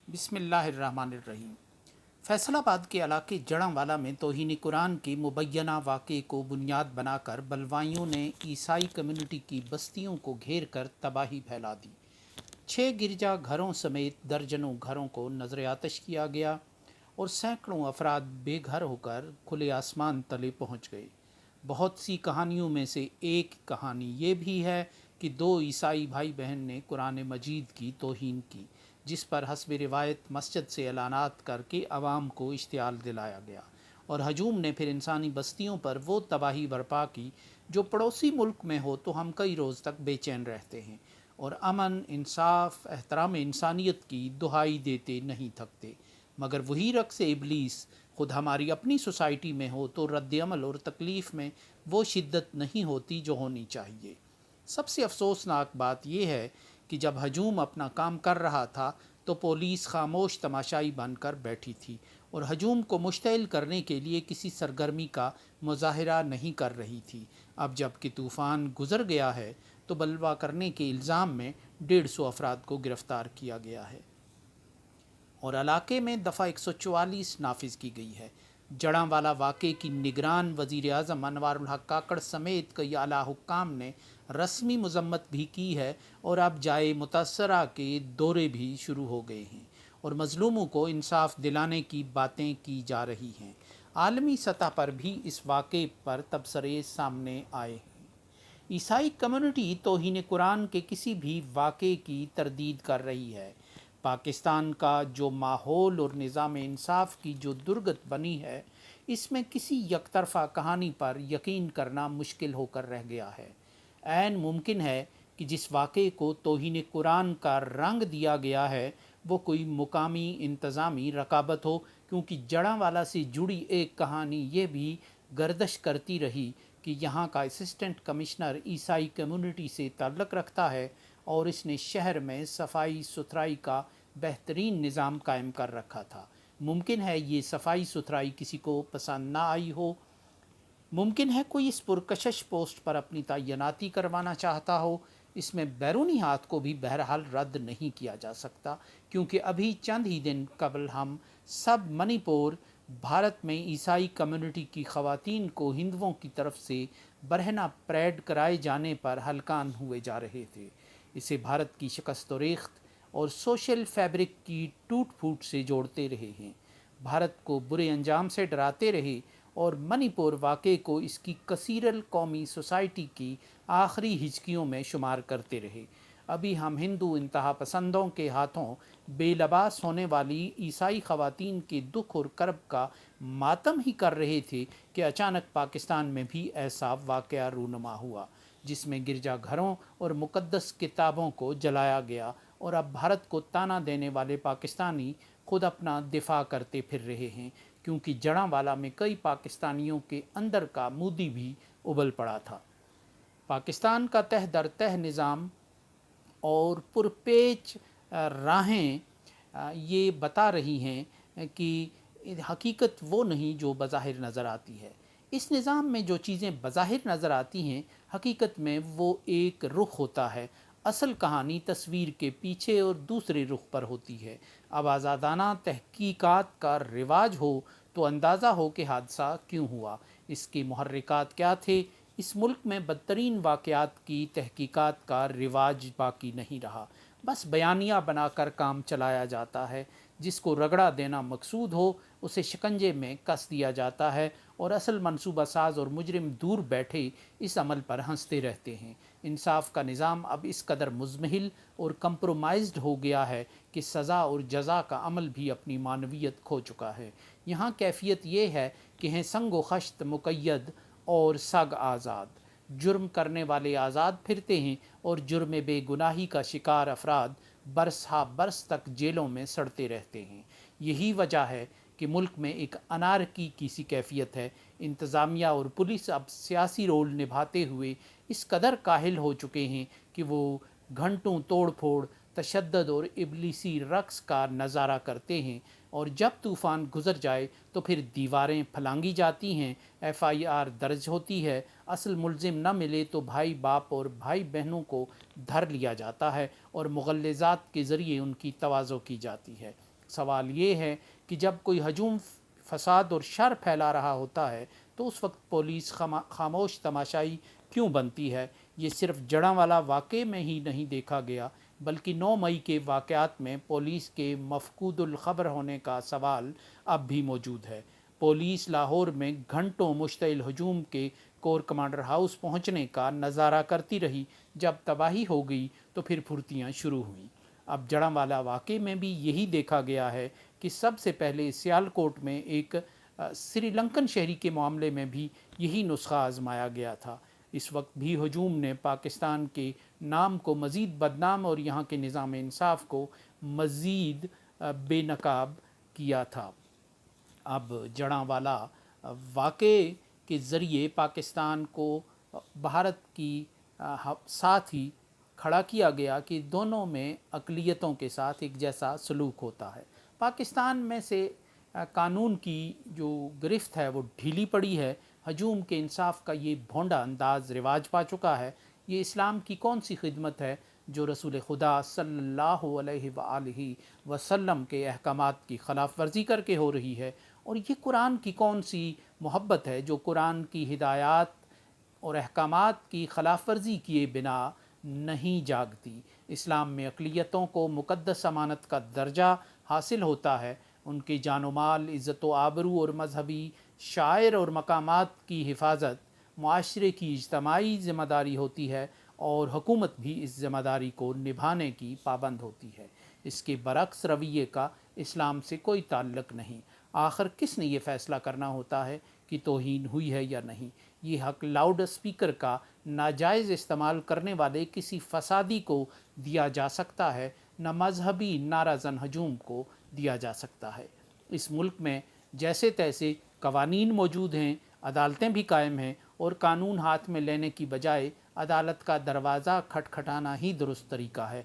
بسم اللہ الرحمن الرحیم۔ فیصل آباد کے علاقے جڑاں میں توہین قرآن کے مبینہ واقعے کو بنیاد بنا کر بلوائیوں نے عیسائی کمیونٹی کی بستیوں کو گھیر کر تباہی پھیلا دی۔ 6 گرجا گھروں سمیت درجنوں گھروں کو نظر آتش کیا گیا اور سینکڑوں افراد بے گھر ہو کر کھلے آسمان تلے پہنچ گئے۔ بہت سی کہانیوں میں سے ایک کہانی یہ بھی ہے کہ 2 عیسائی بھائی بہن نے قرآن مجید کی توہین کی، جس پر حسب روایت مسجد سے اعلانات کر کے عوام کو اشتعال دلایا گیا، اور ہجوم نے پھر انسانی بستیوں پر وہ تباہی برپا کی جو پڑوسی ملک میں ہو تو ہم کئی روز تک بے چین رہتے ہیں اور امن، انصاف، احترام انسانیت کی دہائی دیتے نہیں تھکتے، مگر وہی رقص ابلیس خود ہماری اپنی سوسائٹی میں ہو تو رد عمل اور تکلیف میں وہ شدت نہیں ہوتی جو ہونی چاہیے۔ سب سے افسوسناک بات یہ ہے کہ جب ہجوم اپنا کام کر رہا تھا تو پولیس خاموش تماشائی بن کر بیٹھی تھی اور ہجوم کو مشتعل کرنے کے لیے کسی سرگرمی کا مظاہرہ نہیں کر رہی تھی۔ اب جب کہ طوفان گزر گیا ہے تو بلوا کرنے کے الزام میں 150 افراد کو گرفتار کیا گیا ہے اور علاقے میں دفعہ 144 نافذ کی گئی ہے۔ جڑاں والا واقعے کی نگران وزیر اعظم انوار الحق کاکڑ سمیت کئی اعلیٰ حکام نے رسمی مذمت بھی کی ہے اور اب جائے متاثرہ کے دورے بھی شروع ہو گئے ہیں اور مظلوموں کو انصاف دلانے کی باتیں کی جا رہی ہیں۔ عالمی سطح پر بھی اس واقعے پر تبصرے سامنے آئے ہیں۔ عیسائی کمیونٹی توہین قرآن کے کسی بھی واقعے کی تردید کر رہی ہے۔ پاکستان کا جو ماحول اور نظام انصاف کی جو درگت بنی ہے، اس میں کسی یک طرفہ کہانی پر یقین کرنا مشکل ہو کر رہ گیا ہے۔ عین ممکن ہے کہ جس واقعے کو توہین قرآن کا رنگ دیا گیا ہے وہ کوئی مقامی انتظامی رقابت ہو، کیونکہ جڑاں والا سے جڑی ایک کہانی یہ بھی گردش کرتی رہی کہ یہاں کا اسسٹنٹ کمشنر عیسائی کمیونٹی سے تعلق رکھتا ہے اور اس نے شہر میں صفائی ستھرائی کا بہترین نظام قائم کر رکھا تھا۔ ممکن ہے یہ صفائی ستھرائی کسی کو پسند نہ آئی ہو، ممکن ہے کوئی اس پرکشش پوسٹ پر اپنی تعیناتی کروانا چاہتا ہو، اس میں بیرونی ہاتھ کو بھی بہرحال رد نہیں کیا جا سکتا، کیونکہ ابھی چند ہی دن قبل ہم سب منی پور بھارت میں عیسائی کمیونٹی کی خواتین کو ہندوؤں کی طرف سے برہنہ پریڈ کرائے جانے پر ہلکان ہوئے جا رہے تھے۔ اسے بھارت کی شکست و ریخت اور سوشل فیبرک کی ٹوٹ پھوٹ سے جوڑتے رہے ہیں، بھارت کو برے انجام سے ڈراتے رہے اور منی پور واقعے کو اس کی کثیر القومی سوسائٹی کی آخری ہچکیوں میں شمار کرتے رہے۔ ابھی ہم ہندو انتہا پسندوں کے ہاتھوں بے لباس ہونے والی عیسائی خواتین کے دکھ اور کرب کا ماتم ہی کر رہے تھے کہ اچانک پاکستان میں بھی ایسا واقعہ رونما ہوا، جس میں گرجا گھروں اور مقدس کتابوں کو جلایا گیا، اور اب بھارت کو تانا دینے والے پاکستانی خود اپنا دفاع کرتے پھر رہے ہیں، کیونکہ جڑاں والا میں کئی پاکستانیوں کے اندر کا مودی بھی ابل پڑا تھا۔ پاکستان کا تہ در تہ نظام اور پرپیچ راہیں یہ بتا رہی ہیں کہ حقیقت وہ نہیں جو بظاہر نظر آتی ہے۔ اس نظام میں جو چیزیں بظاہر نظر آتی ہیں، حقیقت میں وہ ایک رخ ہوتا ہے، اصل کہانی تصویر کے پیچھے اور دوسرے رخ پر ہوتی ہے۔ اب آزادانہ تحقیقات کا رواج ہو تو اندازہ ہو کہ حادثہ کیوں ہوا، اس کے محرکات کیا تھے۔ اس ملک میں بدترین واقعات کی تحقیقات کا رواج باقی نہیں رہا، بس بیانیہ بنا کر کام چلایا جاتا ہے، جس کو رگڑا دینا مقصود ہو اسے شکنجے میں کس دیا جاتا ہے اور اصل منصوبہ ساز اور مجرم دور بیٹھے اس عمل پر ہنستے رہتے ہیں۔ انصاف کا نظام اب اس قدر مزمحل اور کمپرومائزڈ ہو گیا ہے کہ سزا اور جزا کا عمل بھی اپنی معنویت کھو چکا ہے۔ یہاں کیفیت یہ ہے کہ ہیں سنگ و خشت مقید اور سگ آزاد، جرم کرنے والے آزاد پھرتے ہیں اور جرم بے گناہی کا شکار افراد برس ہا برس تک جیلوں میں سڑتے رہتے ہیں۔ یہی وجہ ہے کہ ملک میں ایک انارکی کی سی کیفیت ہے۔ انتظامیہ اور پولیس اب سیاسی رول نبھاتے ہوئے اس قدر کاہل ہو چکے ہیں کہ وہ گھنٹوں توڑ پھوڑ، تشدد اور ابلیسی رقص کا نظارہ کرتے ہیں، اور جب طوفان گزر جائے تو پھر دیواریں پھلانگی جاتی ہیں، FIR درج ہوتی ہے، اصل ملزم نہ ملے تو بھائی باپ اور بھائی بہنوں کو دھر لیا جاتا ہے اور مغلظات کے ذریعے ان کی تواضع کی جاتی ہے۔ سوال یہ ہے کہ جب کوئی ہجوم فساد اور شر پھیلا رہا ہوتا ہے تو اس وقت پولیس خاموش تماشائی کیوں بنتی ہے؟ یہ صرف جڑاں واقعے میں ہی نہیں دیکھا گیا بلکہ 9 مئی کے واقعات میں پولیس کے مفقود الخبر ہونے کا سوال اب بھی موجود ہے۔ پولیس لاہور میں گھنٹوں مشتعل ہجوم کے کور کمانڈر ہاؤس پہنچنے کا نظارہ کرتی رہی۔ جب تباہی ہو گئی تو پھر پھرتیاں شروع ہوئیں۔ اب جڑاں واقعے میں بھی یہی دیکھا گیا ہے کہ سب سے پہلے سیالکوٹ میں ایک سری لنکن شہری کے معاملے میں بھی یہی نسخہ آزمایا گیا تھا۔ اس وقت بھی ہجوم نے پاکستان کے نام کو مزید بدنام اور یہاں کے نظام انصاف کو مزید بے نقاب کیا تھا۔ اب جڑاں واقعے کے ذریعے پاکستان کو بھارت کی ساتھ ہی کھڑا کیا گیا کہ دونوں میں اقلیتوں کے ساتھ ایک جیسا سلوک ہوتا ہے۔ پاکستان میں سے قانون کی جو گرفت ہے وہ ڈھیلی پڑی ہے۔ ہجوم کے انصاف کا یہ بھونڈا انداز رواج پا چکا ہے۔ یہ اسلام کی کون سی خدمت ہے جو رسول خدا صلی اللہ علیہ وآلہ وسلم کے احکامات کی خلاف ورزی کر کے ہو رہی ہے؟ اور یہ قرآن کی کون سی محبت ہے جو قرآن کی ہدایات اور احکامات کی خلاف ورزی کیے بنا نہیں جاگتی؟ اسلام میں اقلیتوں کو مقدس امانت کا درجہ حاصل ہوتا ہے۔ ان کی جان و مال، عزت و آبرو اور مذہبی شعائر اور مقامات کی حفاظت معاشرے کی اجتماعی ذمہ داری ہوتی ہے اور حکومت بھی اس ذمہ داری کو نبھانے کی پابند ہوتی ہے۔ اس کے برعکس رویے کا اسلام سے کوئی تعلق نہیں۔ آخر کس نے یہ فیصلہ کرنا ہوتا ہے کہ توہین ہوئی ہے یا نہیں؟ یہ حق لاؤڈ اسپیکر کا ناجائز استعمال کرنے والے کسی فسادی کو دیا جا سکتا ہے، نہ مذہبی نعرہ زن ہجوم کو دیا جا سکتا ہے۔ اس ملک میں جیسے تیسے قوانین موجود ہیں، عدالتیں بھی قائم ہیں، اور قانون ہاتھ میں لینے کی بجائے عدالت کا دروازہ کھٹکھٹانا ہی درست طریقہ ہے۔